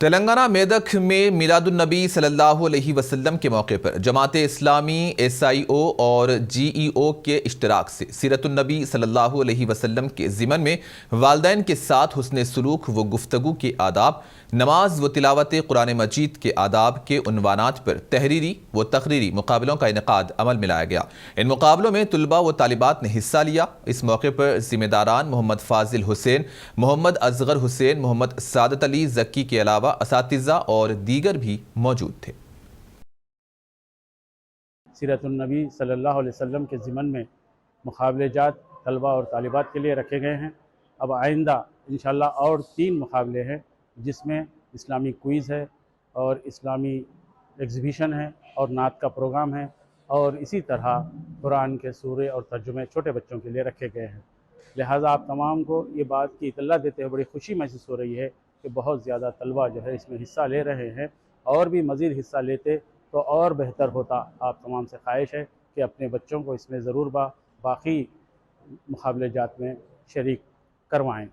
तेलंगाना मेदक में मिलादुन्नबी सल्लल्लाहु अलैहि वसल्लम के मौके पर जमात इस्लामी SIO और GEO के इश्तराक से सीरतुन्नबी सल्लल्लाहु अलैहि वसल्लम के ज़िमन में वालिदैन के साथ हुस्न सुलूक व गुफ्तगू के आदाब, नमाज व तिलावत कुरान मजीद के आदाब के उन्वानात पर तहरीरी व तकरीरी मुकाबलों का इनेकाद अमल में लाया गया। इन मुकाबलों में तुलबा व तालिबात ने हिस्सा लिया। इस मौके पर जिम्मेदारान मोहम्मद फाजिल हुसैन, मोहम्मद असगर हुसैन, मोहम्मद सादत अली जक्की के अलावा असातिज़ा और दीगर भी मौजूद थे। सीरतुन्नबी सल्लल्लाहु अलैहि वसल्लम के ज़िमन में मुकाबले जात तलबा और तालिबात के लिए रखे गए हैं। अब आइंदा इंशाअल्लाह और 3 मुकाबले हैं, जिसमें इस्लामी क्विज़ है और इस्लामी एग्ज़िबिशन है और नात का प्रोग्राम है, और इसी तरह कुरान के सूरे और तर्जुमे छोटे बच्चों के लिए रखे गए हैं। लिहाजा आप तमाम को ये बात की इत्तला देते हुए बड़ी खुशी महसूस हो रही है कि बहुत ज़्यादा तलबा जो है इसमें हिस्सा ले रहे हैं, और भी मज़ीद हिस्सा लेते तो और बेहतर होता। आप तमाम से ख्वाहिश है कि अपने बच्चों को इसमें ज़रूर बाकी मुकाबले जात में शरीक करवाएँ।